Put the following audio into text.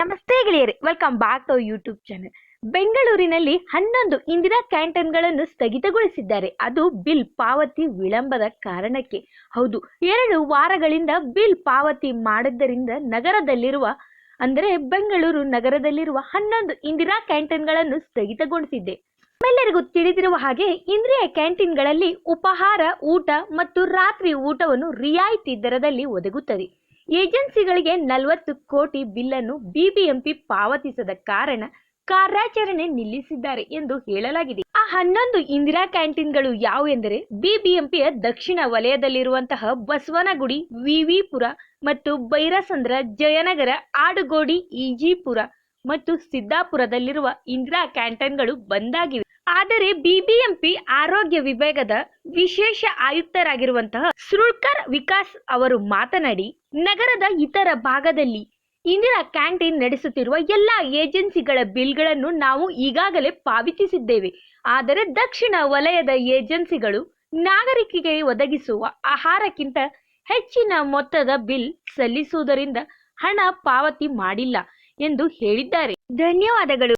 ನಮಸ್ತೆ ಗೆಳೆಯರೆ, welcome back to YouTube channel. ಬೆಂಗಳೂರಿನಲ್ಲಿ 11 ಇಂದಿರಾ ಕ್ಯಾಂಟೀನ್ಗಳನ್ನು ಸ್ಥಗಿತಗೊಳಿಸಿದ್ದಾರೆ. ಅದು ಬಿಲ್ ಪಾವತಿ ವಿಳಂಬದ ಕಾರಣಕ್ಕೆ. ಹೌದು, 2 ವಾರಗಳಿಂದ ಬಿಲ್ ಪಾವತಿ ಮಾಡದ್ದರಿಂದ ಬೆಂಗಳೂರು ನಗರದಲ್ಲಿರುವ 11 ಇಂದಿರಾ ಕ್ಯಾಂಟೀನ್ಗಳನ್ನು ಸ್ಥಗಿತಗೊಳಿಸಿದೆ. ನಮ್ಮೆಲ್ಲರಿಗೂ ತಿಳಿದಿರುವ ಹಾಗೆ ಇಂದಿರಾ ಕ್ಯಾಂಟೀನ್ಗಳಲ್ಲಿ ಉಪಹಾರ, ಊಟ ಮತ್ತು ರಾತ್ರಿ ಊಟವನ್ನು ರಿಯಾಯಿತಿ ದರದಲ್ಲಿ ಒದಗುತ್ತದೆ. ಏಜೆನ್ಸಿಗಳಿಗೆ 40 ಕೋಟಿ ಬಿಲ್ಲನ್ನು ಬಿಬಿಎಂಪಿ ಪಾವತಿಸದ ಕಾರಣ ಕಾರ್ಯಾಚರಣೆ ನಿಲ್ಲಿಸಿದ್ದಾರೆ ಎಂದು ಹೇಳಲಾಗಿದೆ. ಆ 11 ಇಂದಿರಾ ಕ್ಯಾಂಟೀನ್ಗಳು ಯಾವುವೆಂದರೆ ಬಿಬಿಎಂಪಿಯ ದಕ್ಷಿಣ ವಲಯದಲ್ಲಿರುವಂತಹ ಬಸವನಗುಡಿ, ವಿವಿಪುರ ಮತ್ತು ಬೈರಸಂದ್ರ, ಜಯನಗರ, ಆಡುಗೋಡಿ, ಈಜಿಪುರ ಮತ್ತು ಸಿದ್ದಾಪುರದಲ್ಲಿರುವ ಇಂದಿರಾ ಕ್ಯಾಂಟೀನ್ಗಳು ಬಂದ್ ಆಗಿವೆ. ಆದರೆ ಬಿಬಿಎಂಪಿ ಆರೋಗ್ಯ ವಿಭಾಗದ ವಿಶೇಷ ಆಯುಕ್ತರಾಗಿರುವಂತಹ ಸುಳ್ಕರ್ ವಿಕಾಸ್ ಅವರು ಮಾತನಾಡಿ, ನಗರದ ಇತರ ಭಾಗದಲ್ಲಿ ಇಂದಿರಾ ಕ್ಯಾಂಟೀನ್ ನಡೆಸುತ್ತಿರುವ ಎಲ್ಲಾ ಏಜೆನ್ಸಿಗಳ ಬಿಲ್ಗಳನ್ನು ನಾವು ಈಗಾಗಲೇ ಪಾವತಿಸಿದ್ದೇವೆ. ಆದರೆ ದಕ್ಷಿಣ ವಲಯದ ಏಜೆನ್ಸಿಗಳು ನಾಗರಿಕರಿಗೆ ಒದಗಿಸುವ ಆಹಾರಕ್ಕಿಂತ ಹೆಚ್ಚಿನ ಮೊತ್ತದ ಬಿಲ್ ಸಲ್ಲಿಸುವುದರಿಂದ ಹಣ ಪಾವತಿ ಮಾಡಿಲ್ಲ ಎಂದು ಹೇಳಿದ್ದಾರೆ. ಧನ್ಯವಾದಗಳು.